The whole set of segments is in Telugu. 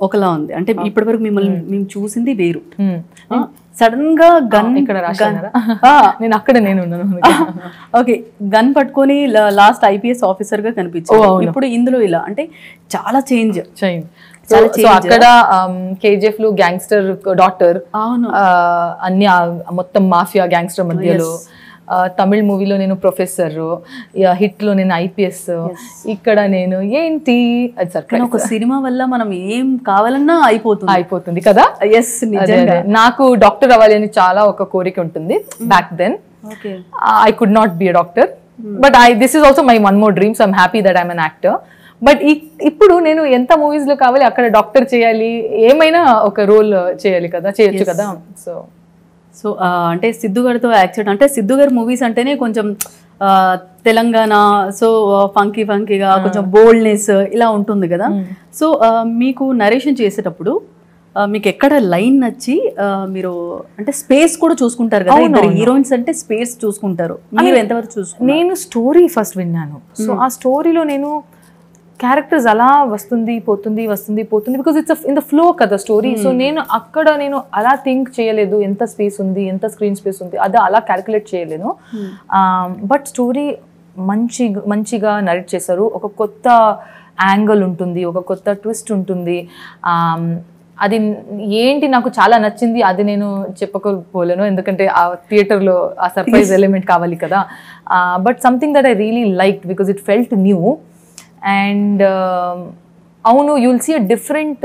ఒకలా ఉంది. అంటే ఇప్పటివరకు మిమ్మల్ని మేము చూసింది వేరు. సడన్ గా గన్ ఇక్కడ నేను అక్కడ నేను ఓకే, గన్ పట్టుకొని లాస్ట్ IPS ఆఫీసర్ గా కనిపించారు. ఇప్పుడు ఇందులో ఇలా అంటే చాలా చేంజ్. అక్కడ KGF లో గ్యాంగ్స్టర్ డాక్టర్, అన్ని మొత్తం మాఫియా గ్యాంగ్స్టర్ మధ్యలో. తమిళ్ మూవీలో నేను ప్రొఫెసర్, హిట్ లో నేను IPS, ఇక్కడ నేను ఏంటి ఒక సినిమా వల్ల మనం ఏం కావాలన్నా అయిపోతుంది కదా. ఎస్, నాకు డాక్టర్ అవ్వాలి అని చాలా ఒక కోరిక ఉంటుంది back then. I could not be a doctor, but this is also my one more dream, so I'm happy that I'm an actor. But ఇప్పుడు నేను ఎంత మూవీస్ లో కావాలి అక్కడ డాక్టర్ చేయాలి, ఏమైనా ఒక రోల్ చేయాలి కదా, చేయొచ్చు కదా. సో అంటే సిద్ధు గారితో యాక్సిడెంట్ అంటే సిద్ధు గారి మూవీస్ అంటేనే కొంచెం తెలంగాణ, సో ఫంకీగా కొంచెం బోల్డ్నెస్ ఇలా ఉంటుంది కదా. సో మీకు నరేషన్ చేసేటప్పుడు మీకు ఎక్కడ లైన్ నచ్చి మీరు అంటే స్పేస్ కూడా చూసుకుంటారు కదా, ఇద్దరు హీరోయిన్స్ అంటే స్పేస్ చూసుకుంటారు, మీరు ఎంతవరకు చూసుకుంటారు? నేను స్టోరీ ఫస్ట్ విన్నాను. సో ఆ స్టోరీలో నేను క్యారెక్టర్స్ అలా వస్తుంది పోతుంది because it's in the flow కదా స్టోరీ. సో నేను అక్కడ నేను అలా థింక్ చేయలేదు ఎంత స్పేస్ ఉంది, ఎంత స్క్రీన్ స్పేస్ ఉంది, అది అలా క్యాల్కులేట్ చేయలేను. బట్ స్టోరీ మంచిగా నరేట్ చేశారు. ఒక కొత్త యాంగిల్ ఉంటుంది, ఒక కొత్త ట్విస్ట్ ఉంటుంది. అది ఏంటి నాకు చాలా నచ్చింది, అది నేను చెప్పకపోలేను ఎందుకంటే ఆ థియేటర్లో ఆ సర్ప్రైజ్ ఎలిమెంట్ కావాలి కదా. But something that I really liked because it felt new. And avunu you'll see a different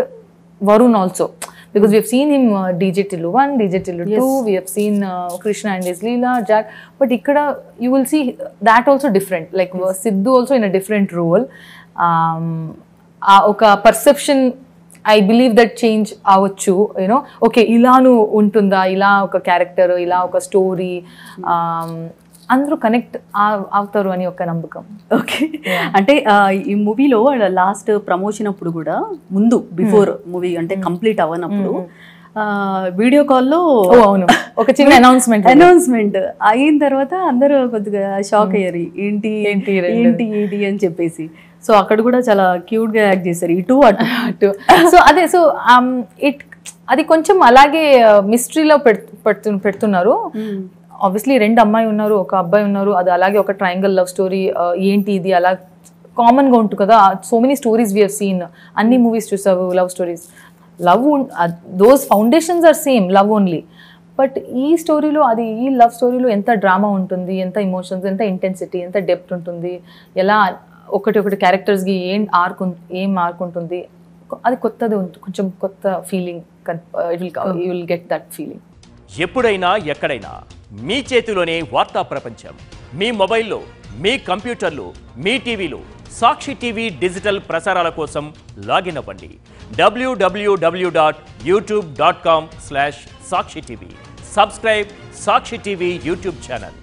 Varun also, because we have seen him DJ Tillu 1, DJ Tillu 2, we have seen Krishna and his Leela, Jack, but ikkada you will see that also different, like Sidhu also in a different role. Oka perception I believe that change avachchu, you know, okay ilanu untunda, ila oka character, ila oka story, అందరూ కనెక్ట్ అవుతారు అని ఒక నమ్మకం. ఓకే, అంటే ఈ మూవీలో లాస్ట్ ప్రమోషన్ అప్పుడు కూడా ముందు బిఫోర్ మూవీ అంటే కంప్లీట్ అవ్వనప్పుడు వీడియో కాల్లో అవును ఒక చిన్న అనౌన్స్మెంట్ అయిన తర్వాత అందరూ కొద్దిగా షాక్ అయ్యారు, ఏంటి అని చెప్పేసి. సో అక్కడ కూడా చాలా క్యూట్ గా యాక్ట్ చేశారు, ఇటు అటు. సో అదే, సో అది కొంచెం అలాగే మిస్టరీలో పెడుతున్నారు. ఆబ్వియస్లీ 2 అమ్మాయి ఉన్నారు, ఒక అబ్బాయి ఉన్నారు, అది అలాగే ఒక ట్రయాంగిల్ లవ్ స్టోరీ. ఏంటి ఇది అలా కామన్గా ఉంటుంది కదా. So many stories we have seen, అన్ని మూవీస్ చూసావు love stories, love those foundations are same, love only. But ఈ స్టోరీలో అది, ఈ లవ్ స్టోరీలో ఎంత డ్రామా ఉంటుంది, ఎంత ఎమోషన్స్, ఎంత ఇంటెన్సిటీ, ఎంత డెప్త్ ఉంటుంది, ఎలా ఒకటి క్యారెక్టర్స్కి ఏం ఆర్క్ ఉంటుంది, అది కొత్తది ఉంటుంది, కొంచెం కొత్త feeling. You will get that feeling. ఎప్పుడైనా ఎక్కడైనా మీ చేతిలోనే వార్తా ప్రపంచం. మీ మొబైల్లో, మీ కంప్యూటర్లో, మీ టీవీలో సాక్షి టీవీ డిజిటల్ ప్రసారాల కోసం లాగిన్ అవ్వండి www.youtube.com/sakshi tv. సబ్స్క్రైబ్ సాక్షి టీవీ యూట్యూబ్ ఛానల్.